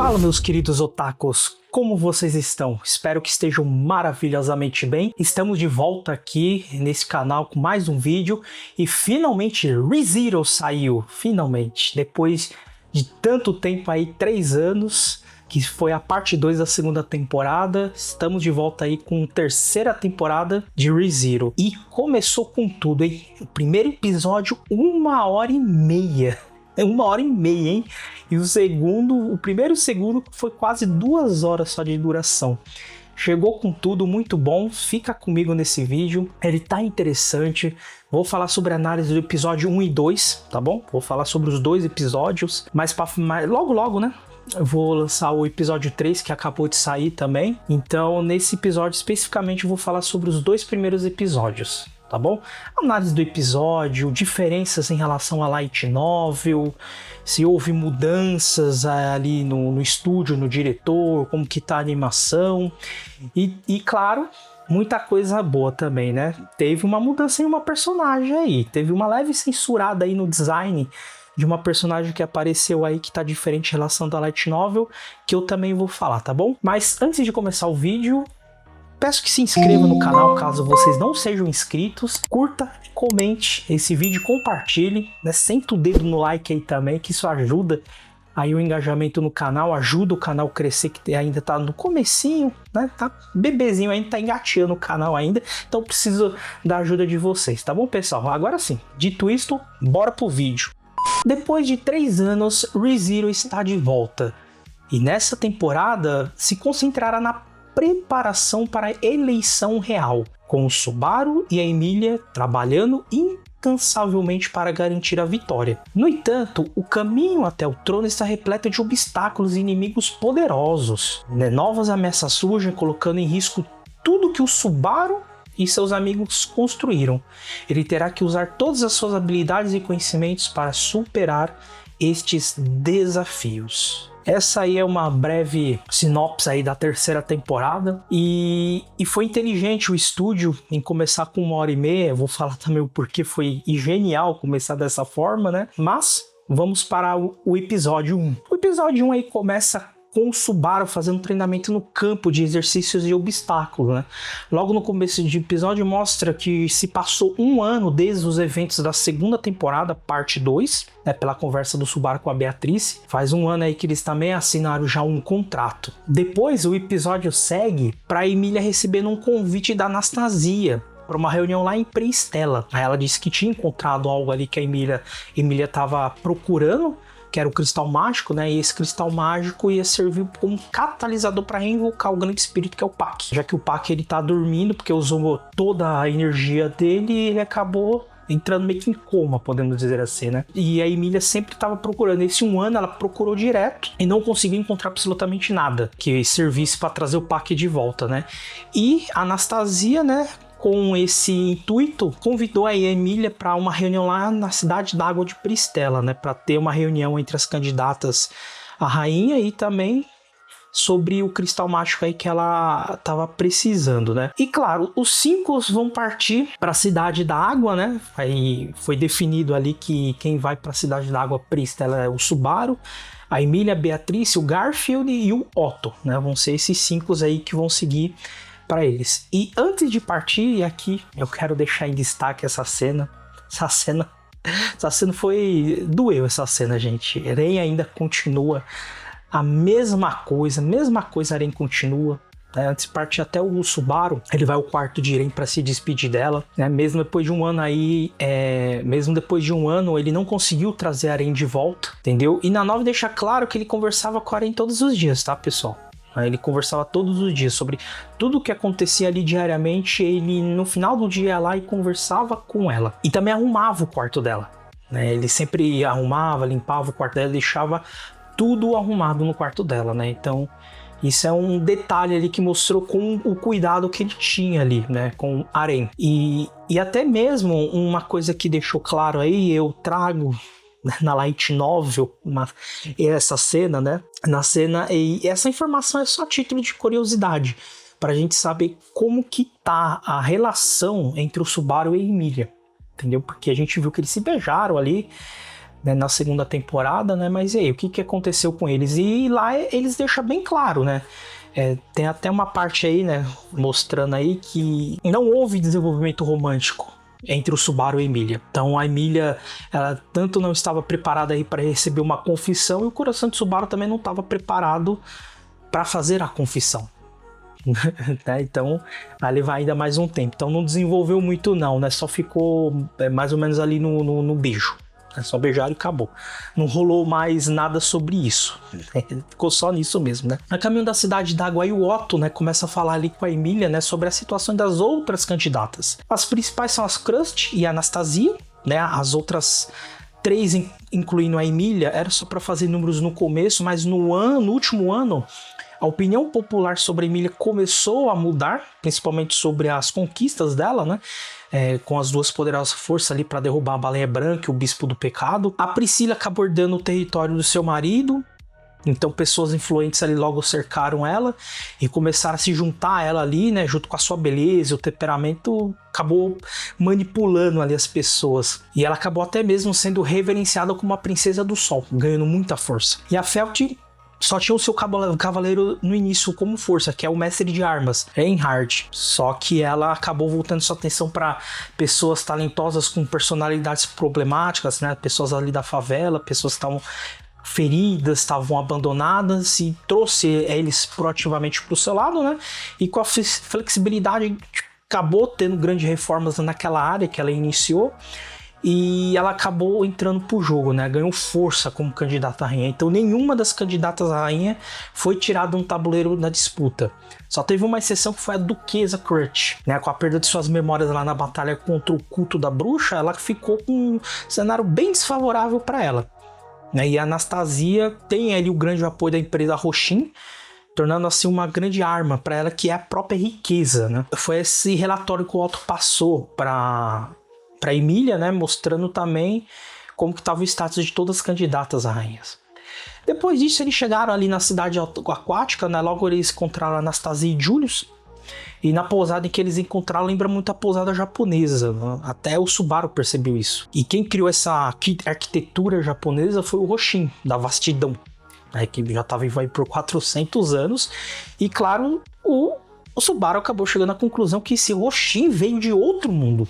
Fala, meus queridos otakus, como vocês estão? Espero que estejam maravilhosamente bem. Estamos de volta aqui nesse canal com mais um vídeo e finalmente ReZero saiu, finalmente, depois de tanto tempo aí, 3 anos, que foi a parte 2 da segunda temporada. Estamos de volta aí com a terceira temporada de ReZero e começou com tudo, hein? O primeiro episódio, 1h30. 1h30, hein? E o primeiro e o segundo foi quase 2 horas só de duração. Chegou com tudo, muito bom. Fica comigo nesse vídeo, ele tá interessante. Vou falar sobre a análise do episódio 1 e 2, tá bom? Vou falar sobre os 2 episódios, mas logo, né? Eu vou lançar o episódio 3, que acabou de sair também. Então, nesse episódio especificamente, eu vou falar sobre os 2 primeiros episódios, tá bom? Análise do episódio, diferenças em relação a Light Novel, se houve mudanças ali no estúdio, no diretor, como que tá a animação. E claro, muita coisa boa também, né? Teve uma mudança em uma personagem aí, teve uma leve censurada aí no design de uma personagem que apareceu aí que tá diferente em relação da Light Novel, que eu também vou falar, tá bom? Mas antes de começar o vídeo, peço que se inscreva no canal caso vocês não sejam inscritos, curta, comente esse vídeo, compartilhe, né? Senta o dedo no like aí também, que isso ajuda aí o engajamento no canal, ajuda o canal a crescer, que ainda tá no comecinho, né? Tá bebezinho ainda, tá engateando o canal ainda, então preciso da ajuda de vocês, tá bom, pessoal? Agora sim, dito isto, bora pro vídeo. Depois de 3 anos, ReZero está de volta, e nessa temporada se concentrará na preparação para a eleição real, com o Subaru e a Emilia trabalhando incansavelmente para garantir a vitória. No entanto, o caminho até o trono está repleto de obstáculos e inimigos poderosos, né? Novas ameaças surgem, colocando em risco tudo que o Subaru e seus amigos construíram. Ele terá que usar todas as suas habilidades e conhecimentos para superar estes desafios. Essa aí é uma breve sinopse aí da terceira temporada e foi inteligente o estúdio em começar com 1h30. Eu vou falar também o porquê foi genial começar dessa forma, né? Mas vamos para o episódio 1. O episódio 1 aí começa com o Subaru fazendo treinamento no campo de exercícios e obstáculos, né? Logo no começo do episódio mostra que se passou 1 ano desde os eventos da segunda temporada, parte 2, né, pela conversa do Subaru com a Beatrice. Faz 1 ano aí que eles também assinaram já um contrato. Depois o episódio segue para a Emilia recebendo um convite da Anastasia para uma reunião lá em Prestella. Aí ela disse que tinha encontrado algo ali que a Emilia estava procurando, que era o cristal mágico, né? E esse cristal mágico ia servir como catalisador para reinvocar o grande espírito, que é o Pac. Já que o Pac ele tá dormindo, porque usou toda a energia dele, e ele acabou entrando meio que em coma, podemos dizer assim, né? E a Emilia sempre estava procurando. Esse 1 ano ela procurou direto e não conseguiu encontrar absolutamente nada que servisse para trazer o Pac de volta, né? E a Anastasia, né, com esse intuito, convidou a Emilia para uma reunião lá na cidade d'água de Prestella, né, para ter uma reunião entre as candidatas à rainha e também sobre o cristal mágico aí que ela estava precisando, né? E claro, os 5 vão partir para a cidade da água, né? Aí foi definido ali que quem vai para a cidade da água Prestella é o Subaru, a Emilia, a Beatrice, o Garfield e o Otto, né? Vão ser esses 5 aí que vão seguir para eles. E antes de partir, aqui eu quero deixar em destaque essa cena foi... doeu essa cena, gente. Eren ainda continua a mesma coisa, Eren continua, né? Antes de partir até o Subaru, ele vai ao quarto de Eren para se despedir dela, né? Mesmo depois de 1 ano aí, ele não conseguiu trazer a Eren de volta, entendeu? E na 9 deixa claro que ele conversava com a Eren todos os dias, tá, pessoal? Ele conversava todos os dias sobre tudo o que acontecia ali diariamente. Ele no final do dia ia lá e conversava com ela. E também arrumava o quarto dela, né? Ele sempre arrumava, limpava o quarto dela, deixava tudo arrumado no quarto dela, né? Então isso é um detalhe ali que mostrou com o cuidado que ele tinha ali, né, com Eren. E até mesmo uma coisa que deixou claro aí, eu trago na Light Novel essa cena, né? Na cena, e essa informação é só título de curiosidade, pra gente saber como que tá a relação entre o Subaru e a Emilia, entendeu? Porque a gente viu que eles se beijaram ali, né, na segunda temporada, né? Mas e aí, o que aconteceu com eles? E lá eles deixam bem claro, né? Tem até uma parte aí, né, mostrando aí que não houve desenvolvimento romântico entre o Subaru e a Emília. Então a Emília, ela tanto não estava preparada aí para receber uma confissão, e o coração de Subaru também não estava preparado para fazer a confissão. Né? Então vai levar ainda mais um tempo. Então não desenvolveu muito não, né? Só ficou mais ou menos ali no beijo. Só beijaram e acabou. Não rolou mais nada sobre isso. Ficou só nisso mesmo, né? A caminho da cidade d'água, aí o Otto, né, começa a falar ali com a Emília, né, sobre a situação das outras candidatas. As principais são as Krusty e a Anastasia, né? As outras 3, incluindo a Emília, era só para fazer números no começo, mas no último ano, a opinião popular sobre a Emília começou a mudar, principalmente sobre as conquistas dela, né? Com as duas poderosas forças ali para derrubar a Baleia Branca e o Bispo do Pecado. A Priscila acabou herdando o território do seu marido, então pessoas influentes ali logo cercaram ela e começaram a se juntar a ela ali, né? Junto com a sua beleza, o temperamento, acabou manipulando ali as pessoas. E ela acabou até mesmo sendo reverenciada como a Princesa do Sol, ganhando muita força. E a Felt só tinha o seu cavaleiro no início como força, que é o mestre de armas, Reinhard. Só que ela acabou voltando sua atenção para pessoas talentosas com personalidades problemáticas, né? Pessoas ali da favela, pessoas que estavam feridas, estavam abandonadas, e trouxe eles proativamente para o seu lado, né? E com a flexibilidade acabou tendo grandes reformas naquela área que ela iniciou. E ela acabou entrando pro jogo, né? Ganhou força como candidata à rainha. Então nenhuma das candidatas à rainha foi tirada um tabuleiro na disputa. Só teve uma exceção, que foi a Duquesa Crutch, né? Com a perda de suas memórias lá na batalha contra o culto da bruxa, ela ficou com um cenário bem desfavorável para ela, né? E a Anastasia tem ali o grande apoio da empresa Roshin, tornando assim uma grande arma para ela, que é a própria riqueza, né? Foi esse relatório que o Otto passou para Emília, né, mostrando também como que estava o status de todas as candidatas a rainhas. Depois disso, eles chegaram ali na cidade aquática, né, logo eles encontraram Anastasia e Julius, e na pousada em que eles encontraram lembra muito a pousada japonesa, né? Até o Subaru percebeu isso. E quem criou essa arquitetura japonesa foi o Roshin, da Vastidão, né, que já estava vivo aí por 400 anos, e claro, o Subaru acabou chegando à conclusão que esse Roshin veio de outro mundo,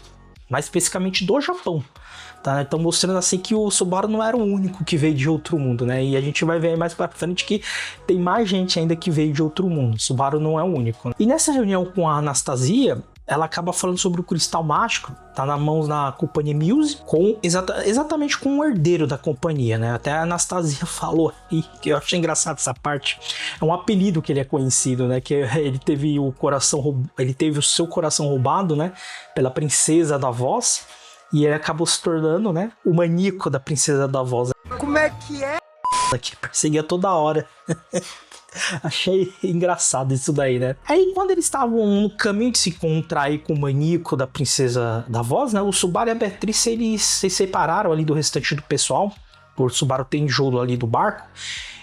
mais especificamente do Japão, tá? Então mostrando assim que o Subaru não era o único que veio de outro mundo, né? E a gente vai ver mais pra frente que tem mais gente ainda que veio de outro mundo. O Subaru não é o único, né? E nessa reunião com a Anastasia, ela acaba falando sobre o cristal mágico, tá na mão da companhia Muse, exatamente com o herdeiro da companhia, né? Até a Anastasia falou aí, que eu achei engraçado essa parte, é um apelido que ele é conhecido, né? Que ele teve o seu coração roubado, né? Pela princesa da voz, e ele acabou se tornando, né? O maníaco da princesa da voz. Como é que é? Que perseguia toda hora. Achei engraçado isso daí, né? Aí, quando eles estavam no caminho de se encontrar aí com o maníaco da princesa da voz, né? O Subaru e a Beatriz, eles se separaram ali do restante do pessoal. O Subaru tem enjoo ali do barco.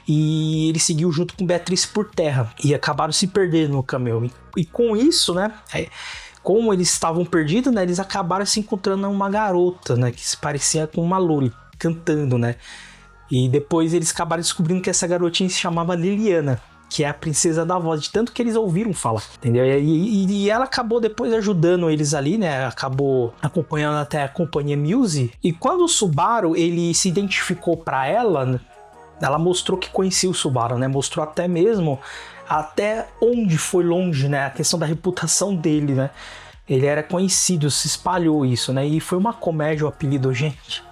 E ele seguiu junto com Beatriz por terra. E acabaram se perdendo no caminho. E com isso, né? Como eles estavam perdidos, né? Eles acabaram se encontrando uma garota, né? Que se parecia com uma Loli, cantando, né? E depois eles acabaram descobrindo que essa garotinha se chamava Liliana, que é a princesa da voz, de tanto que eles ouviram falar, entendeu? E ela acabou depois ajudando eles ali, né? Acabou acompanhando até a companhia Muse. E quando o Subaru, ele se identificou para ela, ela mostrou que conhecia o Subaru, né? Mostrou até mesmo até onde foi longe, né? A questão da reputação dele, né? Ele era conhecido, se espalhou isso, né? E foi uma comédia o apelido, gente.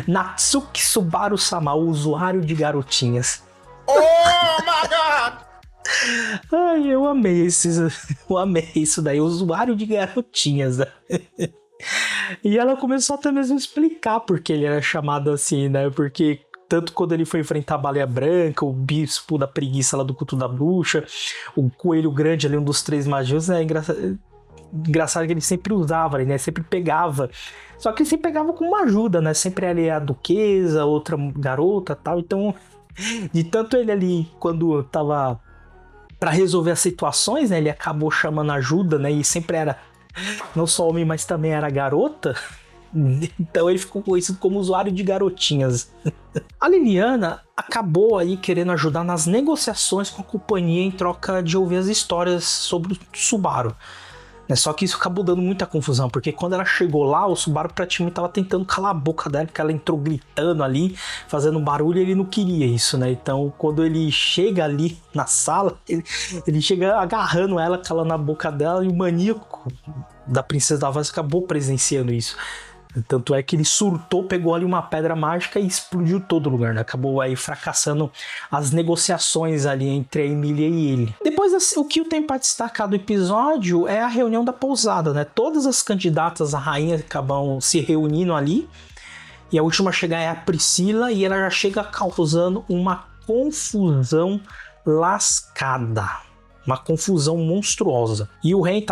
Natsuki Subaru-sama, o usuário de garotinhas. Oh my God! Ai, eu amei isso daí, usuário de garotinhas, né? E ela começou até mesmo a explicar porque ele era chamado assim, né? Porque tanto quando ele foi enfrentar a Baleia Branca, o Bispo da Preguiça lá do culto da bruxa, o Coelho Grande ali, um dos 3 magios, né? Engraçado que ele sempre usava, né? Sempre pegava. Só que ele sempre pegava com uma ajuda, né? Sempre ali a duquesa, outra garota e tal. Então, de tanto ele ali, quando tava pra resolver as situações, né? Ele acabou chamando ajuda, né? E sempre era não só homem, mas também era garota. Então ele ficou conhecido como usuário de garotinhas. A Liliana acabou aí querendo ajudar nas negociações com a companhia em troca de ouvir as histórias sobre o Subaru. Só que isso acabou dando muita confusão, porque quando ela chegou lá, o Subaru praticamente estava tentando calar a boca dela, porque ela entrou gritando ali, fazendo barulho, e ele não queria isso, né? Então, quando ele chega ali na sala, ele chega agarrando ela, calando a boca dela, e o maníaco da Princesa da Voz acabou presenciando isso. Tanto é que ele surtou, pegou ali uma pedra mágica e explodiu todo o lugar, né? Acabou aí fracassando as negociações ali entre a Emília e ele. Depois, o que eu tenho para destacar do episódio é a reunião da pousada, né? Todas as candidatas à rainha acabam se reunindo ali. E a última a chegar é a Priscila, e ela já chega causando uma confusão lascada. Uma confusão monstruosa. E o Ren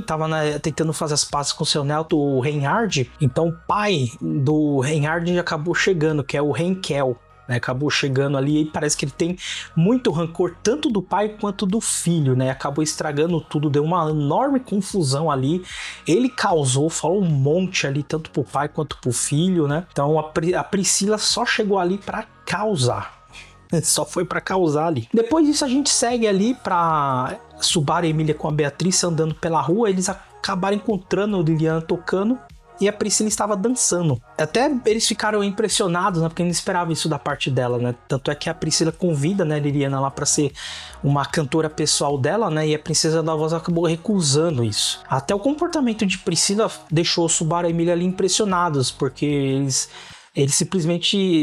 tava tentando fazer as pazes com seu neto, o Reinhard. Então o pai do Reinhard acabou chegando, que é o Henkel, né? Acabou chegando ali e parece que ele tem muito rancor, tanto do pai quanto do filho, né? Acabou estragando tudo, deu uma enorme confusão ali. Ele causou, falou um monte ali, tanto pro pai quanto pro filho, né? Então a Priscila só chegou ali para causar. Só foi pra causar ali. Depois disso a gente segue ali pra Subaru e Emília com a Beatriz andando pela rua. Eles acabaram encontrando a Liliana tocando e a Priscila estava dançando. Até eles ficaram impressionados, né? Porque não esperavam isso da parte dela, né? Tanto é que a Priscila convida, né, a Liliana lá pra ser uma cantora pessoal dela, né? E a Princesa da Voz acabou recusando isso. Até o comportamento de Priscila deixou o Subaru e a Emília ali impressionados, porque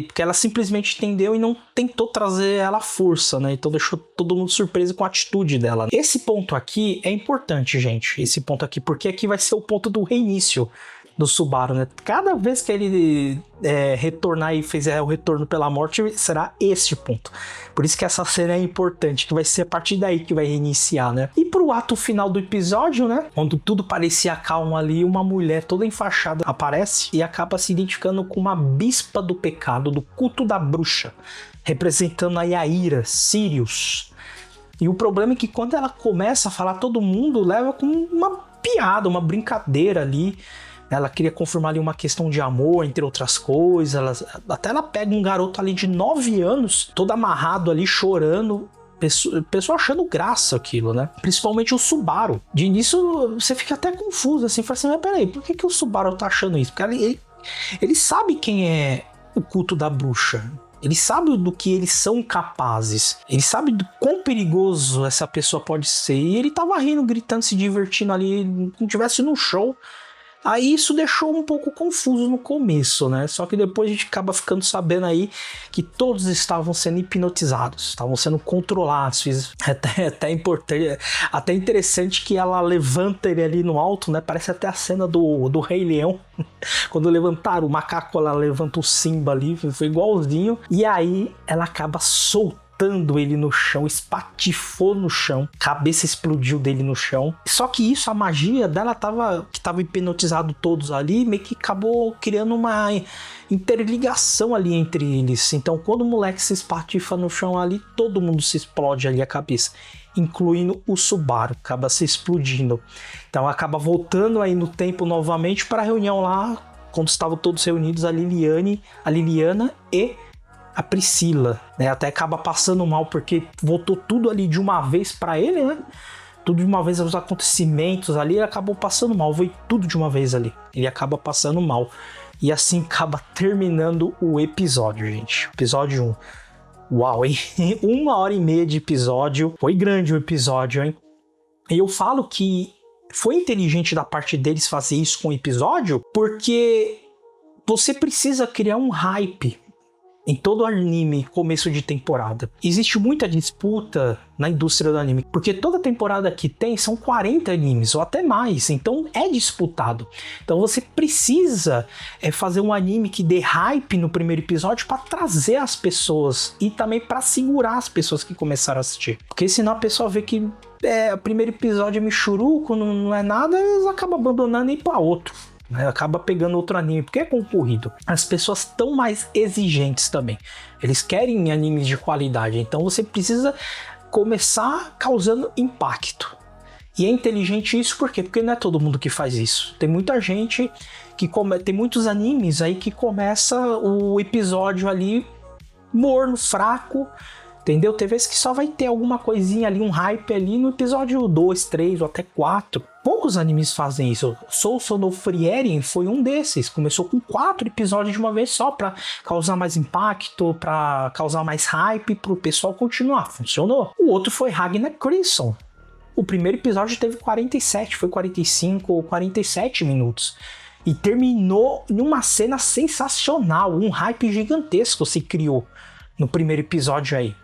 porque ela simplesmente entendeu e não tentou trazer ela à força, né? Então deixou todo mundo surpreso com a atitude dela. Esse ponto aqui é importante, gente. Esse ponto aqui, porque aqui vai ser o ponto do reinício do Subaru, né? Cada vez que ele retornar e fizer o retorno pela morte, será esse o ponto. Por isso que essa cena é importante, que vai ser a partir daí que vai reiniciar, né? E pro ato final do episódio, né? Quando tudo parecia calmo ali, uma mulher toda enfaixada aparece e acaba se identificando com uma bispa do pecado, do culto da bruxa, representando aí a ira, Sirius. E o problema é que quando ela começa a falar, todo mundo leva com uma piada, uma brincadeira ali. Ela queria confirmar ali uma questão de amor, entre outras coisas. Até ela pega um garoto ali de 9 anos, todo amarrado ali, chorando. Pessoa achando graça aquilo, né? Principalmente o Subaru. De início, você fica até confuso, assim. Fala assim, mas peraí, por que o Subaru tá achando isso? Porque ele sabe quem é o culto da bruxa. Ele sabe do que eles são capazes. Ele sabe do quão perigoso essa pessoa pode ser. E ele tava rindo, gritando, se divertindo ali, como se estivesse num show. Aí isso deixou um pouco confuso no começo, né? Só que depois a gente acaba ficando sabendo aí que todos estavam sendo hipnotizados, estavam sendo controlados. Até importante, até interessante que ela levanta ele ali no alto, né? Parece até a cena do Rei Leão. Quando levantaram o macaco, ela levanta o Simba ali, foi igualzinho. E aí ela acaba soltando ele no chão, espatifou no chão, cabeça explodiu dele no chão. Só que isso, a magia dela que tava hipnotizado todos ali, meio que acabou criando uma interligação ali entre eles. Então quando o moleque se espatifa no chão ali, todo mundo se explode ali a cabeça, incluindo o Subaru, acaba se explodindo. Então acaba voltando aí no tempo novamente para a reunião lá, quando estavam todos reunidos, a Liliana e a Priscila, né? Até acaba passando mal porque voltou tudo ali de uma vez para ele, né? Tudo de uma vez, os acontecimentos ali, ele acabou passando mal, foi tudo de uma vez ali. Ele acaba passando mal. E assim acaba terminando o episódio, gente. Episódio 1. Uau, hein? 1h30 de episódio. Foi grande o episódio, hein? E eu falo que foi inteligente da parte deles fazer isso com o episódio, porque você precisa criar um hype em todo anime, começo de temporada. Existe muita disputa na indústria do anime, porque toda temporada que tem são 40 animes, ou até mais, então é disputado. Então você precisa fazer um anime que dê hype no primeiro episódio para trazer as pessoas e também para segurar as pessoas que começaram a assistir. Porque senão a pessoa vê que o primeiro episódio é michuruco, não é nada, eles acabam abandonando e ir para outro. Acaba pegando outro anime, porque é concorrido. As pessoas estão mais exigentes também. Eles querem animes de qualidade, então você precisa começar causando impacto. E é inteligente isso por quê? Porque não é todo mundo que faz isso. Tem muita gente que tem muitos animes aí que começa o episódio ali morno, fraco, entendeu? Tem vezes que só vai ter alguma coisinha ali, um hype ali no episódio 2, 3 ou até 4. Poucos animes fazem isso. Sousou no Frieren foi um desses. Começou com 4 episódios de uma vez só pra causar mais impacto, pra causar mais hype, pro pessoal continuar. Funcionou. O outro foi Ragnar Crimson. O primeiro episódio teve 47, foi 45 ou 47 minutos. E terminou numa cena sensacional. Um hype gigantesco se criou no primeiro episódio aí.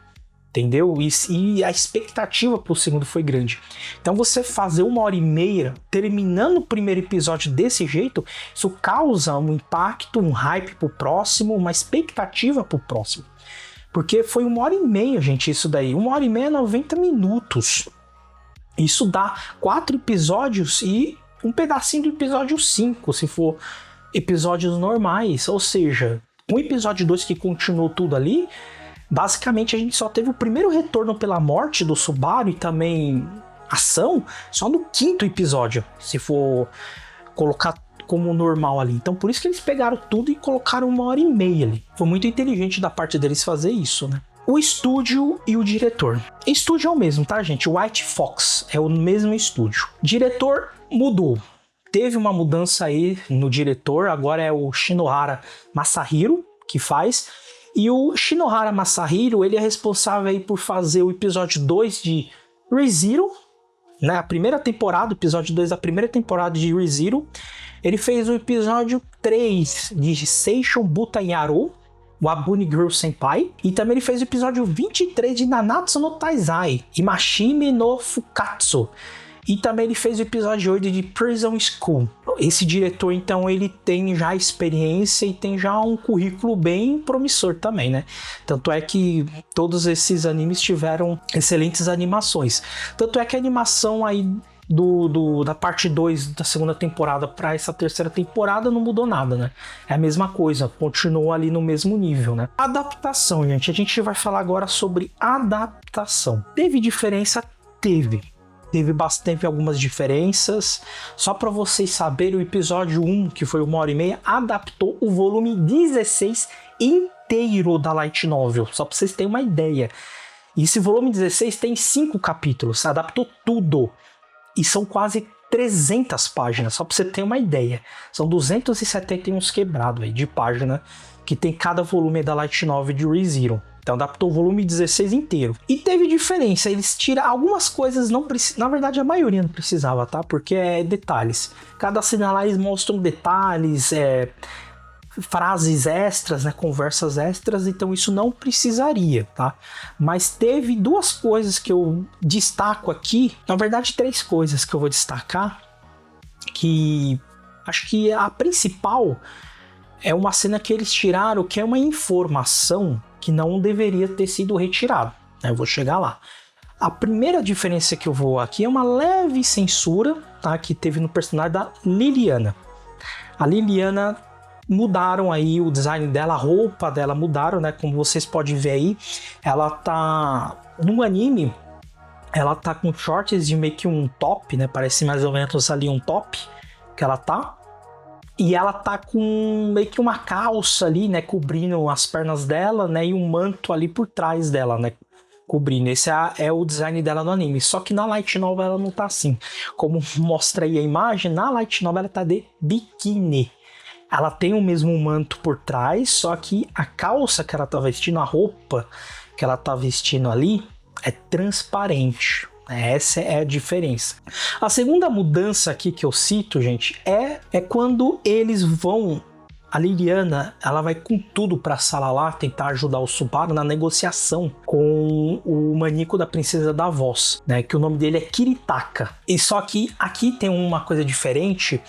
Entendeu? E a expectativa pro segundo foi grande. Então você fazer 1h30 terminando o primeiro episódio desse jeito, isso causa um impacto, um hype pro próximo, uma expectativa pro próximo. Porque foi 1h30, gente, isso daí. 1h30 é 90 minutos. Isso dá 4 episódios e um pedacinho do episódio 5, se for episódios normais. Ou seja, um episódio 2 que continuou tudo ali. Basicamente, a gente só teve o primeiro retorno pela morte do Subaru e também ação só no 5º episódio, se for colocar como normal ali. Então, por isso que eles pegaram tudo e colocaram 1h30 ali. Foi muito inteligente da parte deles fazer isso, né? O estúdio e o diretor. Estúdio é o mesmo, tá, gente? White Fox é o mesmo estúdio. Diretor mudou. Teve uma mudança aí no diretor, agora é o Shinohara Masahiro que faz. E o Shinohara Masahiro, ele é responsável aí por fazer o episódio 2 de ReZero, né? A primeira temporada, o episódio 2 da primeira temporada de ReZero. Ele fez o episódio 3 de Seishun Butanyaro, o Abuni Girl Senpai. E também ele fez o episódio 23 de Nanatsu no Taizai, Imashime no Fukatsu. E também ele fez o episódio 8 de Prison School. Esse diretor, então, ele tem já experiência e tem já um currículo bem promissor também, né? Tanto é que todos esses animes tiveram excelentes animações. Tanto é que a animação aí da parte 2 da segunda temporada para essa terceira temporada não mudou nada, né? É a mesma coisa, continuou ali no mesmo nível, né? Adaptação, gente. A gente vai falar agora sobre adaptação. Teve diferença? Teve algumas diferenças. Só para vocês saberem, o episódio 1, que foi 1h30, adaptou o volume 16 inteiro da Light Novel. Só para vocês terem uma ideia. E esse volume 16 tem 5 capítulos, adaptou tudo. E são quase 300 páginas, só para você ter uma ideia. São 271 quebrados aí de página que tem cada volume da Light Novel de ReZero. Então adaptou o volume 16 inteiro. E teve diferença, eles tiram algumas coisas, na verdade a maioria não precisava, tá? Porque é detalhes. Cada cena lá eles mostram detalhes, frases extras, né? Conversas extras, então isso não precisaria, tá? Mas teve 2 coisas que eu destaco aqui, na verdade 3 coisas que eu vou destacar, que acho que a principal é uma cena que eles tiraram, que é uma informação que não deveria ter sido retirado, né? Eu vou chegar lá. A primeira diferença que eu vou aqui é uma leve censura, tá? Que teve no personagem da Liliana. A Liliana mudaram aí o design dela, a roupa dela mudaram, né? Como vocês podem ver aí, ela tá no anime, ela tá com shorts de meio que um top, né? Parece mais ou menos ali um top que ela tá. E ela tá com meio que uma calça ali, né, cobrindo as pernas dela, né, e um manto ali por trás dela, né, cobrindo. Esse é o design dela no anime. Só que na Light Novel ela não tá assim. Como mostra aí a imagem, na Light Novel ela tá de biquíni. Ela tem o mesmo manto por trás, só que a calça que ela tá vestindo, a roupa que ela tá vestindo ali, é transparente. Essa é a diferença. A segunda mudança aqui que eu cito, gente, é quando eles vão... A Liliana, ela vai com tudo pra sala lá, tentar ajudar o Subaru na negociação com o maníaco da Princesa da Voz, né? Que o nome dele é Kiritaka. E só que aqui tem uma coisa diferente,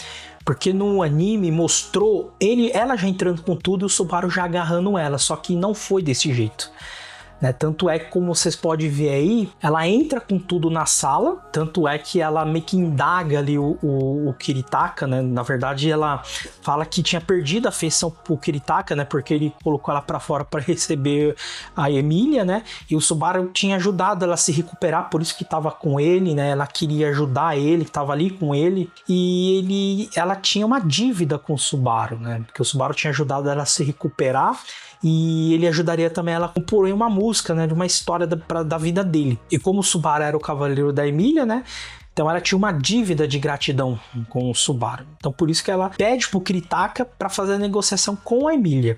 porque no anime mostrou ela já entrando com tudo e o Subaru já agarrando ela, só que não foi desse jeito. né? Tanto é que, como vocês podem ver aí, ela entra com tudo na sala, tanto é que ela meio que indaga ali o Kiritaka, né? Na verdade, ela fala que tinha perdido a afeição pro Kiritaka, né? Porque ele colocou ela pra fora para receber a Emília, né? E o Subaru tinha ajudado ela a se recuperar, por isso que tava com ele, né? Ela queria ajudar ele, que tava ali com ele, e ela tinha uma dívida com o Subaru, né? Porque o Subaru tinha ajudado ela a se recuperar, e ele ajudaria também ela a compor uma música, né, de uma história da vida dele. E como o Subaru era o cavaleiro da Emília, né, então ela tinha uma dívida de gratidão com o Subaru. Então por isso que ela pede pro Kiritaka para fazer a negociação com a Emília.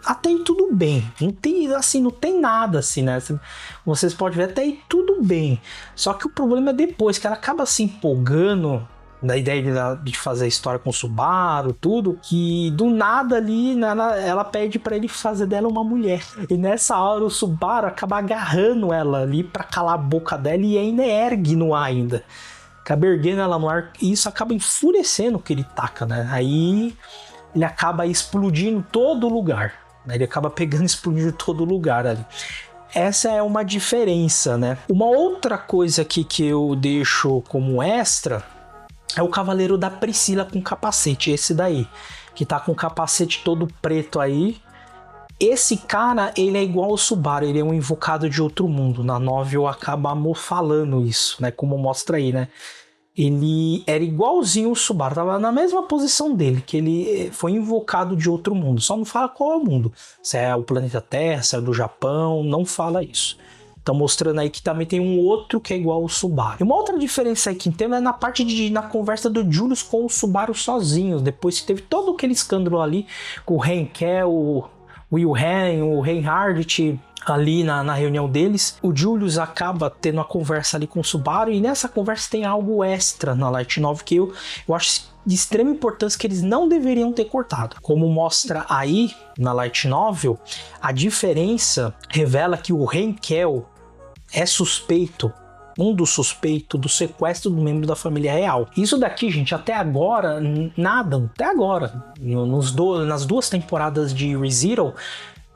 Até aí tudo bem, não tem nada assim, né? Vocês podem ver, até aí tudo bem. Só que o problema é depois, que ela acaba se empolgando da ideia de fazer a história com o Subaru, tudo, que do nada ali, né, ela pede pra ele fazer dela uma mulher. E nessa hora o Subaru acaba agarrando ela ali pra calar a boca dela e ainda ergue no ar ainda. Acaba erguendo ela no ar e isso acaba enfurecendo o Kiritaka, né? Aí ele acaba explodindo todo lugar. Né? Ele acaba pegando e explodindo todo lugar ali. Essa é uma diferença, né? Uma outra coisa aqui que eu deixo como extra é o Cavaleiro da Priscila com capacete, esse daí, que tá com o capacete todo preto aí. Esse cara, ele é igual ao Subaru, ele é um invocado de outro mundo. Na novel acaba falando isso, né, como mostra aí, né. Ele era igualzinho o Subaru, tava na mesma posição dele, que ele foi invocado de outro mundo. Só não fala qual é o mundo, se é o planeta Terra, se é do Japão, não fala isso. Tá mostrando aí que também tem um outro que é igual ao Subaru. E uma outra diferença aí que tem é na conversa do Julius com o Subaru sozinho, depois que teve todo aquele escândalo ali com o Henkel, o Wilhelm, o Reinhardt ali na reunião deles. O Julius acaba tendo uma conversa ali com o Subaru, e nessa conversa tem algo extra na Light Novel que eu acho de extrema importância, que eles não deveriam ter cortado. Como mostra aí na Light Novel, a diferença revela que o Henkel é suspeito, um dos suspeitos do sequestro do membro da família real. Isso daqui, gente, até agora, nada, até agora, nas duas temporadas de ReZero,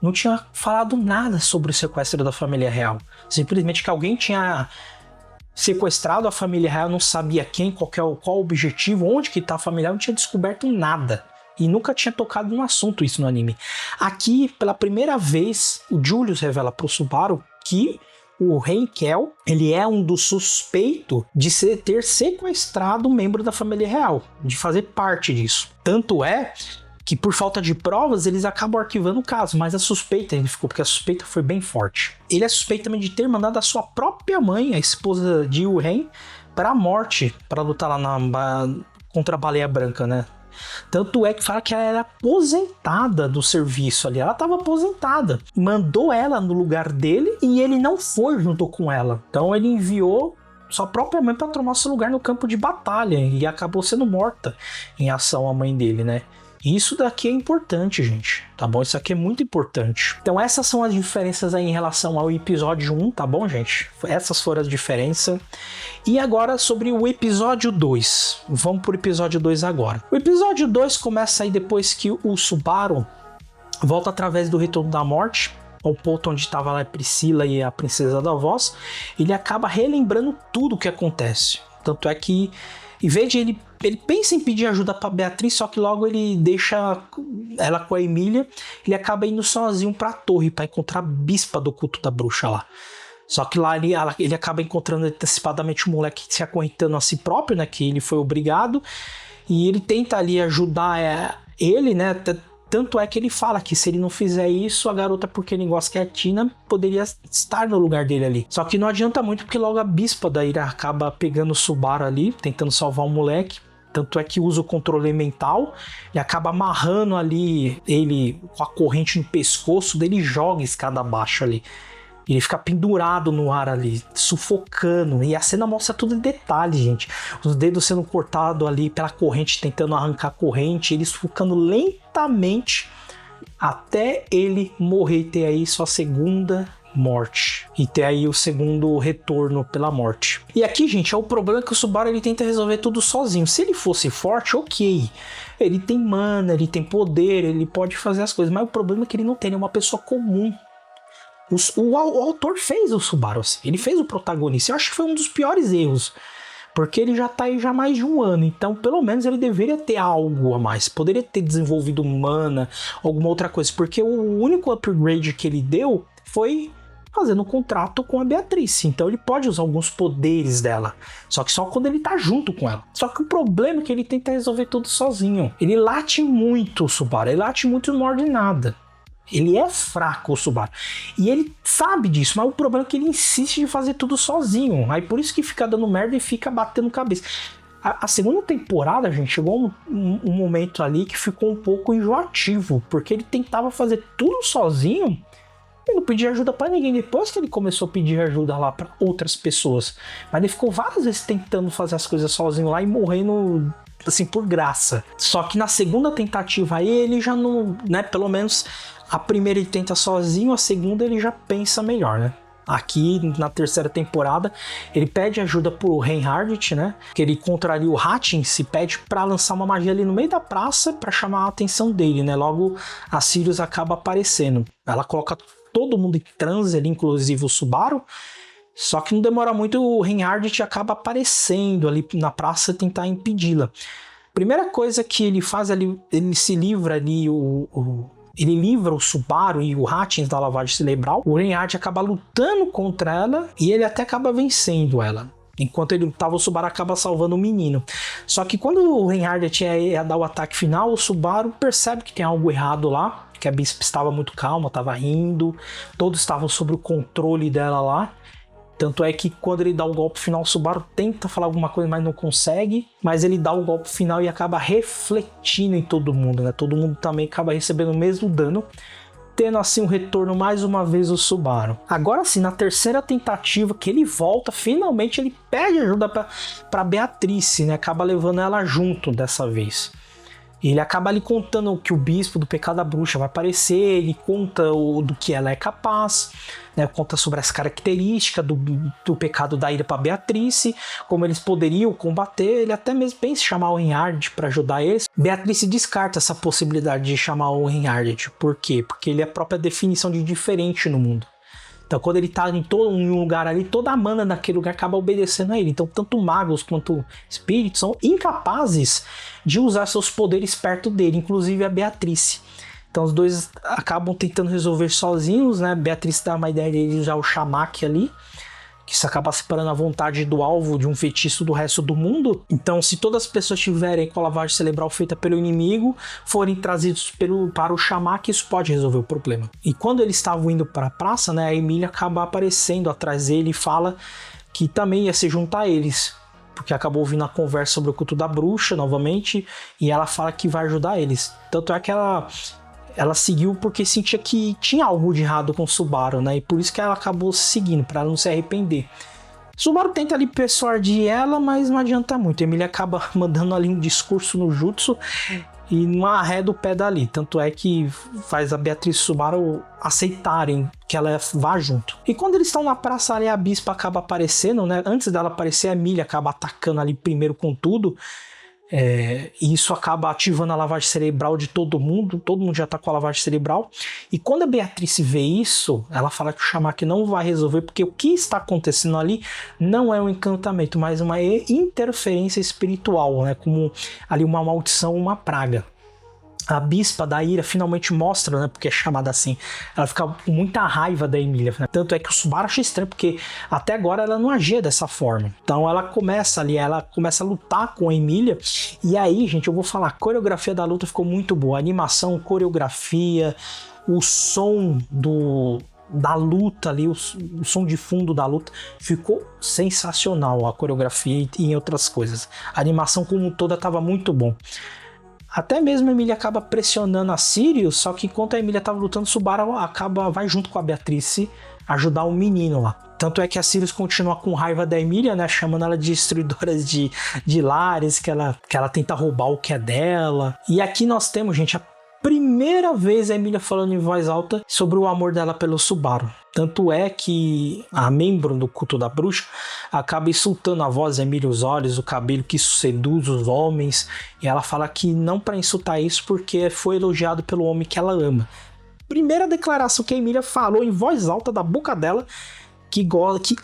não tinha falado nada sobre o sequestro da família real. Simplesmente que alguém tinha sequestrado a família real, não sabia quem, qual o objetivo, onde que tá a família real, não tinha descoberto nada. E nunca tinha tocado no assunto isso no anime. Aqui, pela primeira vez, o Julius revela pro Subaru que o Henkel, ele é um dos suspeitos de ter sequestrado um membro da família real, de fazer parte disso. Tanto é que, por falta de provas, eles acabam arquivando o caso, mas a suspeita ele ficou, porque a suspeita foi bem forte. Ele é suspeito também de ter mandado a sua própria mãe, a esposa de Wilhelm, para a morte, para lutar lá contra a Baleia Branca, né? Tanto é que fala que ela era aposentada do serviço ali, ela estava aposentada. Mandou ela no lugar dele e ele não foi junto com ela. Então ele enviou sua própria mãe para tomar seu lugar no campo de batalha e acabou sendo morta em ação a mãe dele, né? Isso daqui é importante, gente, tá bom? Isso aqui é muito importante. Então essas são as diferenças aí em relação ao episódio 1, tá bom, gente? Essas foram as diferenças. E agora sobre o episódio 2. Vamos pro episódio 2 agora. O episódio 2 começa aí depois que o Subaru volta através do Retorno da Morte, ao ponto onde estava lá a Priscila e a Princesa da Voz. Ele acaba relembrando tudo o que acontece. Tanto é que, em vez de ele pensa em pedir ajuda para Beatriz, só que logo ele deixa ela com a Emília. Ele acaba indo sozinho para a torre para encontrar a bispa do culto da bruxa lá. Só que lá ele acaba encontrando antecipadamente o moleque se acorrentando a si próprio, né? Que ele foi obrigado. E ele tenta ali ajudar ele, né? Tanto é que ele fala que se ele não fizer isso, a garota, porque ele gosta que é a Tina, poderia estar no lugar dele ali. Só que não adianta muito, porque logo a bispa da Ira acaba pegando o Subaru ali, tentando salvar o moleque. Tanto é que usa o controle mental e acaba amarrando ali ele com a corrente no pescoço dele e joga a escada abaixo ali. Ele fica pendurado no ar ali, sufocando. E a cena mostra tudo em detalhe, gente. Os dedos sendo cortados ali pela corrente, tentando arrancar a corrente. Ele sufocando lentamente até ele morrer e ter aí sua segunda morte. E ter aí o segundo retorno pela morte. E aqui, gente, é o problema que o Subaru ele tenta resolver tudo sozinho. Se ele fosse forte, ok. Ele tem mana, ele tem poder, ele pode fazer as coisas. Mas o problema é que ele não tem, ele é uma pessoa comum. O autor fez o Subaru assim, ele fez o protagonista. Eu acho que foi um dos piores erros, porque ele já tá aí já há mais de um ano, então pelo menos ele deveria ter algo a mais, poderia ter desenvolvido mana, alguma outra coisa, porque o único upgrade que ele deu foi fazendo um contrato com a Beatrice, então ele pode usar alguns poderes dela, só que só quando ele tá junto com ela. Só que o problema é que ele tenta resolver tudo sozinho, ele late muito o Subaru, ele late muito e não morde nada. Ele é fraco, o Subaru. E ele sabe disso, mas o problema é que ele insiste de fazer tudo sozinho. Aí por isso que fica dando merda e fica batendo cabeça. A segunda temporada, gente, chegou um momento ali que ficou um pouco enjoativo, porque ele tentava fazer tudo sozinho e não pedia ajuda pra ninguém. Depois que ele começou a pedir ajuda lá pra outras pessoas. Mas ele ficou várias vezes tentando fazer as coisas sozinho lá e morrendo assim por graça. Só que na segunda tentativa aí ele já não, né, pelo menos a primeira ele tenta sozinho, a segunda ele já pensa melhor, né? Aqui na terceira temporada ele pede ajuda pro Reinhardt, né? Que ele contraria o Hatching, se pede para lançar uma magia ali no meio da praça para chamar a atenção dele, né? Logo a Sirius acaba aparecendo. Ela coloca todo mundo em transe ali, inclusive o Subaru. Só que não demora muito, o Reinhardt acaba aparecendo ali na praça e tentar impedi-la. Primeira coisa que ele faz ali, ele se livra ali ele livra o Subaru e o Hatchins da lavagem cerebral. O Reinhardt acaba lutando contra ela e ele até acaba vencendo ela. Enquanto ele lutava, o Subaru acaba salvando o menino. Só que quando o Reinhardt ia dar o ataque final, o Subaru percebe que tem algo errado lá, que a Bispa estava muito calma, estava rindo, todos estavam sob o controle dela lá. Tanto é que quando ele dá o golpe final, o Subaru tenta falar alguma coisa, mas não consegue. Mas ele dá o golpe final e acaba refletindo em todo mundo, né? Todo mundo também acaba recebendo o mesmo dano, tendo assim um retorno mais uma vez o Subaru. Agora sim, na terceira tentativa que ele volta, finalmente ele pede ajuda para Beatrice, né? Acaba levando ela junto dessa vez. Ele acaba ali contando que o bispo do pecado da bruxa vai aparecer, ele conta do que ela é capaz, né? Conta sobre as características do pecado da ira para Beatrice, como eles poderiam combater. Ele até mesmo pensa em chamar o Reinhardt para ajudar eles. Beatrice descarta essa possibilidade de chamar o Reinhardt. Por quê? Porque ele é a própria definição de diferente no mundo. Então quando ele tá em um lugar ali, toda a mana naquele lugar acaba obedecendo a ele. Então tanto magos quanto espíritos são incapazes de usar seus poderes perto dele, inclusive a Beatrice. Então os dois acabam tentando resolver sozinhos, né? Beatrice dá uma ideia de usar o Shamak ali, que isso acaba separando a vontade do alvo de um feitiço do resto do mundo. Então, se todas as pessoas tiverem com a lavagem cerebral feita pelo inimigo, forem trazidos para o Shamak, isso pode resolver o problema. E quando eles estavam indo para a praça, né, a Emília acaba aparecendo atrás dele e fala que também ia se juntar a eles, porque acabou ouvindo a conversa sobre o culto da bruxa novamente, e ela fala que vai ajudar eles. Tanto é que ela seguiu porque sentia que tinha algo de errado com o Subaru, né? E por isso que ela acabou seguindo, para ela não se arrepender. Subaru tenta ali persuadir ela, mas não adianta muito. A Emília acaba mandando ali um discurso no jutsu e não arreda o pé dali. Tanto é que faz a Beatriz e o Subaru aceitarem que ela vá junto. E quando eles estão na praça ali, a Bispa acaba aparecendo, né? Antes dela aparecer, a Emília acaba atacando ali primeiro com tudo. E isso acaba ativando a lavagem cerebral de todo mundo já tá com a lavagem cerebral, e quando a Beatrice vê isso, ela fala que o Shamak não vai resolver, porque o que está acontecendo ali não é um encantamento, mas uma interferência espiritual, né? Como ali uma maldição, uma praga. A Bispa da Ira finalmente mostra, né, porque é chamada assim, ela fica com muita raiva da Emília, né? Tanto é que o Subaru acha estranho, porque até agora ela não agia dessa forma. Então ela começa a lutar com a Emília, e aí, gente, eu vou falar, a coreografia da luta ficou muito boa, a animação, coreografia, o som da luta ali, o som de fundo da luta ficou sensacional, a coreografia e em outras coisas. A animação como toda estava muito bom. Até mesmo a Emília acaba pressionando a Sirius, só que enquanto a Emília estava lutando, o Subaru vai junto com a Beatrice ajudar o menino lá. Tanto é que a Sirius continua com raiva da Emília, né, chamando ela de destruidora de lares, que ela tenta roubar o que é dela. E aqui nós temos, gente, a primeira vez a Emília falando em voz alta sobre o amor dela pelo Subaru. Tanto é que a membro do culto da bruxa acaba insultando a voz da Emília, os olhos, o cabelo, que isso seduz os homens. E ela fala que não para insultar isso, porque foi elogiado pelo homem que ela ama. primeira declaração que a Emília falou em voz alta da boca dela, que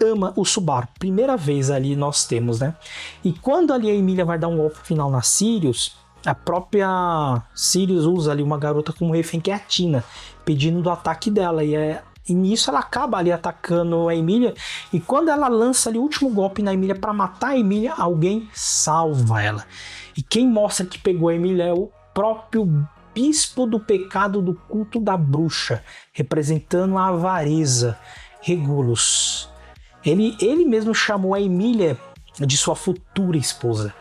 ama o Subaru. Primeira vez ali nós temos, né? E quando ali a Emília vai dar um golpe final na Sirius, a própria Sirius usa ali uma garota como refém, que é a Tina, pedindo do ataque dela. E nisso ela acaba ali atacando a Emília. E quando ela lança ali o último golpe na Emília para matar a Emília, alguém salva ela. E quem mostra que pegou a Emília é o próprio bispo do pecado do culto da bruxa, representando a avareza, Regulus. Ele mesmo chamou a Emília de sua futura esposa.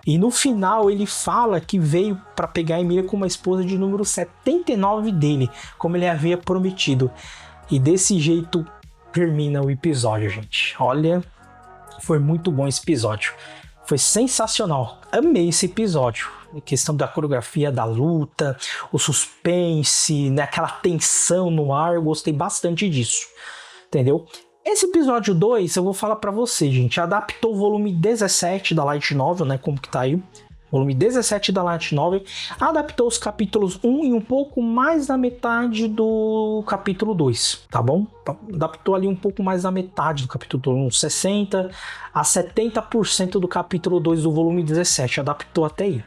E no final ele fala que veio para pegar a Emília como a esposa de número 79 dele, como ele havia prometido. E desse jeito termina o episódio, gente. Olha, foi muito bom esse episódio. Foi sensacional. Amei esse episódio. A questão da coreografia da luta, o suspense, né, aquela tensão no ar, eu gostei bastante disso. Entendeu? Esse episódio 2, eu vou falar pra você, gente, adaptou o volume 17 da Light Novel, né, como que tá aí, volume 17 da Light Novel, adaptou os capítulos 1 e um pouco mais da metade do capítulo 2, tá bom? Adaptou ali um pouco mais da metade do capítulo 1, 60 a 70% do capítulo 2 do volume 17, adaptou até aí.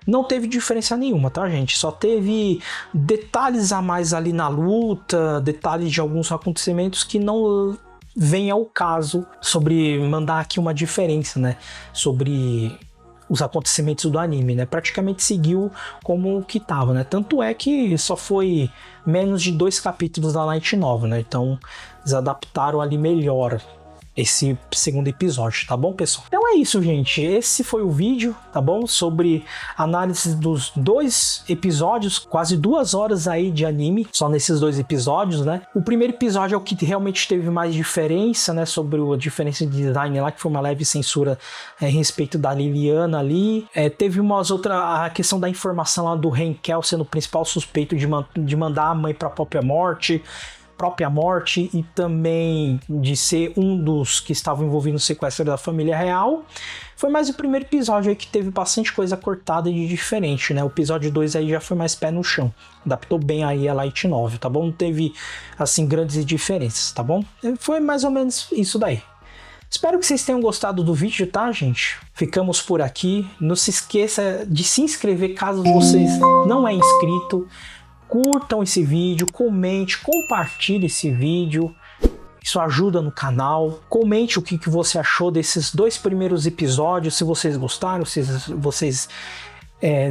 Não teve diferença nenhuma, tá, gente? Só teve detalhes a mais ali na luta, detalhes de alguns acontecimentos que não vem ao caso sobre mandar aqui uma diferença, né? Sobre os acontecimentos do anime, né? Praticamente seguiu como que tava, né? Tanto é que só foi menos de 2 capítulos da Light Novel, né? Então eles adaptaram ali melhor esse segundo episódio, tá bom, pessoal? Então é isso, gente. Esse foi o vídeo, tá bom? Sobre análise dos 2 episódios, quase 2 horas aí de anime, só nesses 2 episódios, né? O primeiro episódio é o que realmente teve mais diferença, né? Sobre a diferença de design lá, que foi uma leve censura a respeito da Liliana ali. Teve umas outras, a questão da informação lá do Henkel sendo o principal suspeito de mandar a mãe pra própria morte e também de ser um dos que estavam envolvidos no sequestro da família real. Foi mais o primeiro episódio aí que teve bastante coisa cortada e diferente, né? O episódio 2 aí já foi mais pé no chão. Adaptou bem aí a Light Novel, tá bom? Não teve, assim, grandes diferenças, tá bom? Foi mais ou menos isso daí. Espero que vocês tenham gostado do vídeo, tá, gente? Ficamos por aqui. Não se esqueça de se inscrever caso vocês não é inscrito. Curtam esse vídeo, comente, compartilhe esse vídeo, isso ajuda no canal. Comente o que você achou desses 2 primeiros episódios, se vocês gostaram, se vocês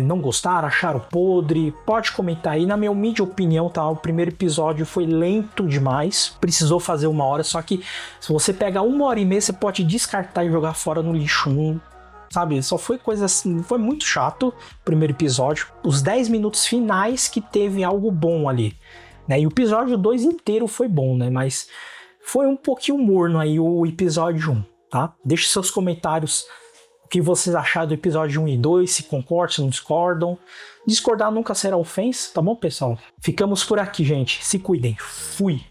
não gostaram, acharam podre, pode comentar aí. Na minha humilde opinião, tá? O primeiro episódio foi lento demais, precisou fazer 1 hora, só que se você pegar 1 hora e meia, você pode descartar e jogar fora no lixo. Sabe, só foi coisa assim, foi muito chato o primeiro episódio. Os 10 minutos finais que teve algo bom ali, né? E o episódio 2 inteiro foi bom, né? Mas foi um pouquinho morno aí o episódio 1, tá? Deixe seus comentários o que vocês acharam do episódio 1 e 2, se concordam, se não discordam. Discordar nunca será ofensa, tá bom, pessoal? Ficamos por aqui, gente. Se cuidem. Fui!